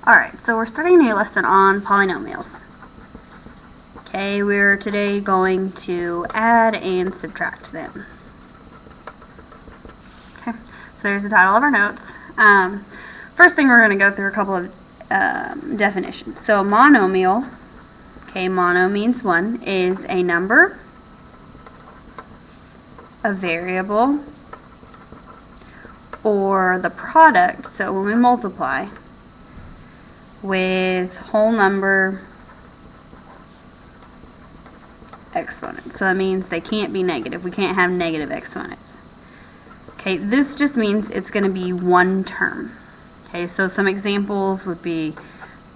Alright, so we're starting a new lesson on polynomials. Okay, we're today going to add and subtract them. Okay, so there's the title of our notes. First thing, we're going to go through a couple of definitions. So monomial, okay, mono means one, is a number, a variable, or the product, so when we multiply, with whole number exponents. So that means they can't be negative. We can't have negative exponents. Okay, this just means it's going to be one term. Okay, so some examples would be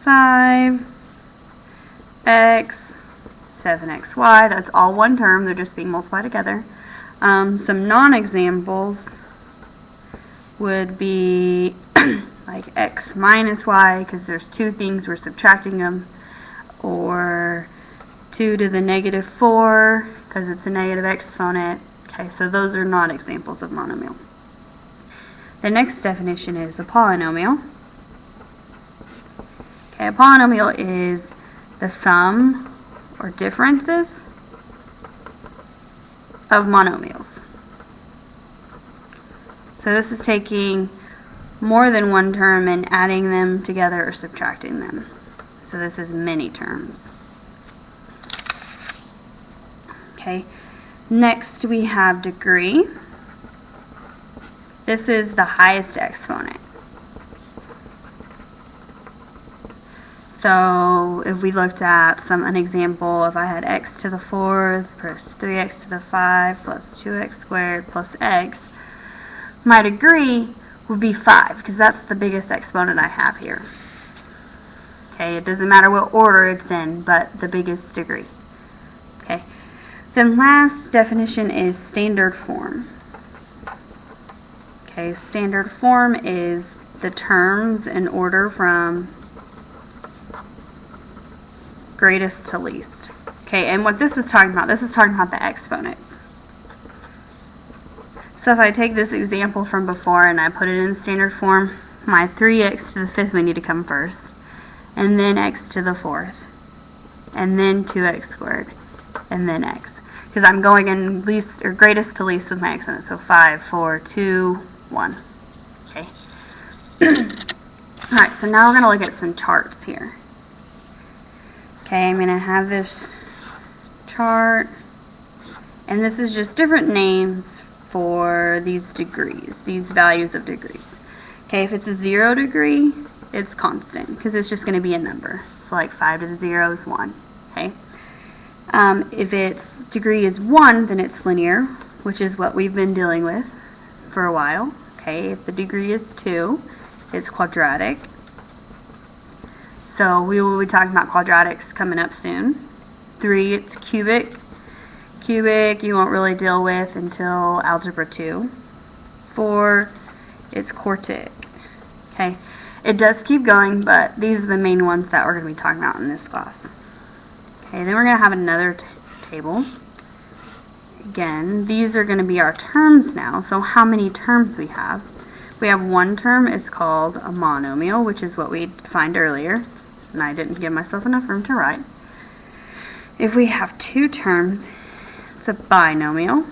5x, 7xy. That's all one term. They're just being multiplied together. Some non-examples would be like x minus y, because there's two things, we're subtracting them, or 2 to the negative 4, because it's a negative exponent. Okay, so those are not examples of monomial. The next definition is a polynomial. Okay, a polynomial is the sum or differences of monomials. So this is taking more than one term and adding them together or subtracting them. So this is many terms. Okay, next we have degree. This is the highest exponent. So if we looked at an example, if I had x to the 4th plus 3x to the 5 plus 2x squared plus x, my degree would be 5, because that's the biggest exponent I have here. Okay, it doesn't matter what order it's in, but the biggest degree. Okay, then last definition is standard form. Okay, standard form is the terms in order from greatest to least. Okay, and what this is talking about the exponents. So if I take this example from before and I put it in standard form, my 3x to the 5th would need to come first, and then x to the 4th, and then 2x squared, and then x. Because I'm going in least or greatest to least with my exponents. So 5, 4, 2, 1. Okay. Alright, so now we're going to look at some charts here. Okay, I'm going to have this chart, and this is just different names for these degrees, these values of degrees. Okay, if it's a 0 degree, it's constant, because it's just going to be a number. So like 5 to the 0 is 1. Okay. If its degree is 1, then it's linear, which is what we've been dealing with for a while. Okay, if the degree is 2, it's quadratic. So we will be talking about quadratics coming up soon. 3, it's cubic. Cubic you won't really deal with until algebra 2. 4, it's quartic. Okay, it does keep going, but these are the main ones that we're going to be talking about in this class. Okay, then we're going to have another table. Again, these are going to be our terms now. So how many terms we have? We have one term, it's called a monomial, which is what we defined earlier, and I didn't give myself enough room to write. If we have two terms, it's a binomial.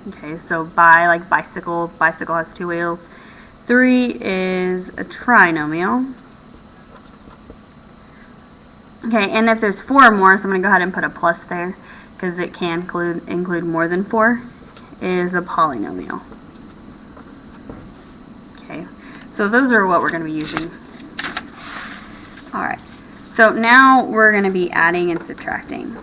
Okay, so bi, like bicycle. Bicycle has 2 wheels. 3 is a trinomial. Okay, and if there's 4 or more, so I'm going to go ahead and put a plus there, because it can include more than 4, is a polynomial. Okay, so those are what we're going to be using. Alright. So now we're going to be adding and subtracting.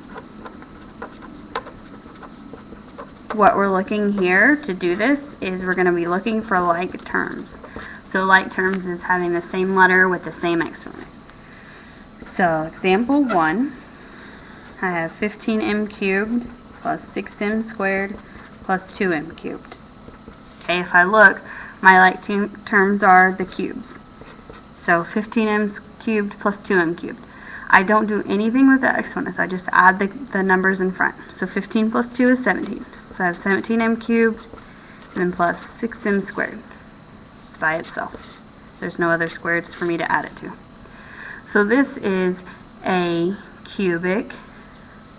What we're looking here to do this is we're going to be looking for like terms. So like terms is having the same letter with the same exponent. So example 1, I have 15m cubed plus 6m squared plus 2m cubed. Okay, if I look, my like terms are the cubes. So 15m cubed plus 2m cubed. I don't do anything with the exponents. I just add the numbers in front. So 15 plus 2 is 17. So I have 17m cubed and then plus 6m squared. It's by itself. There's no other squares for me to add it to. So this is a cubic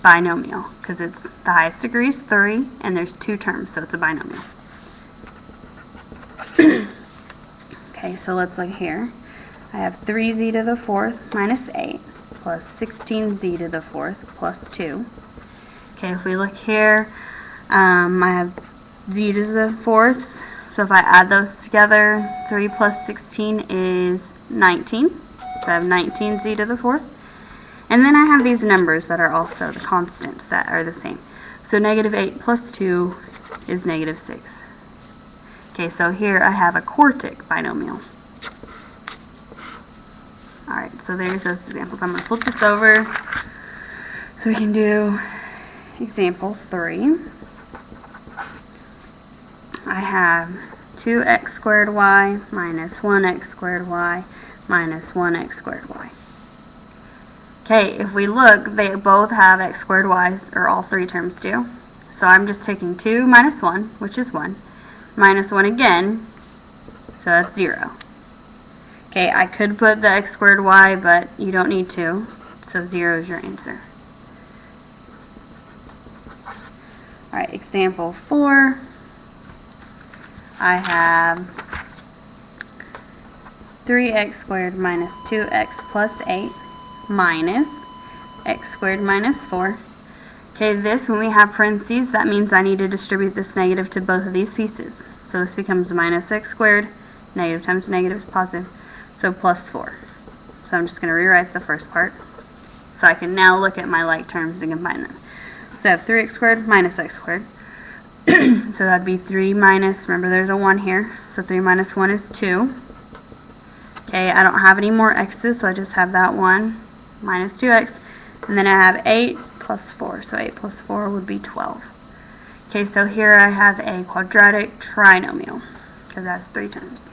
binomial because it's the highest degree is 3 and there's 2 terms, so it's a binomial. Okay, so let's look here. I have 3z to the 4th minus 8 plus 16z to the 4th plus 2. Okay, if we look here, I have z to the 4th, so if I add those together, 3 plus 16 is 19. So I have 19z to the 4th. And then I have these numbers that are also the constants that are the same. So negative 8 plus 2 is negative 6. Okay, so here I have a quartic binomial. Alright, so there's those examples. I'm going to flip this over so we can do example 3. I have 2x squared y minus 1x squared y minus 1x squared y. Okay, if we look, they both have x squared y's, or all 3 terms do. So I'm just taking 2 minus 1, which is 1, minus 1 again, so that's 0. Okay, I could put the x squared y, but you don't need to, so 0 is your answer. Alright, example 4. I have 3x squared minus 2x plus 8 minus x squared minus 4. Okay, this, when we have parentheses, that means I need to distribute this negative to both of these pieces. So this becomes minus x squared, negative times negative is positive, so plus 4. So I'm just going to rewrite the first part. So I can now look at my like terms and combine them. So I have 3x squared minus x squared. So that'd be 3 minus, remember there's a 1 here, so 3 minus 1 is 2. Okay, I don't have any more x's, so I just have that 1 minus 2x. And then I have 8 plus 4, so 8 plus 4 would be 12. Okay, so here I have a quadratic trinomial, because it has 3 terms.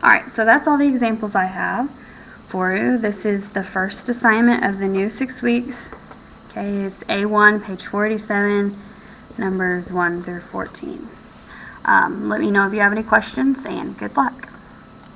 Alright, so that's all the examples I have for you. This is the first assignment of the new 6 weeks. Okay, it's A1, page 487, numbers 1 through 14. Let me know if you have any questions, and good luck.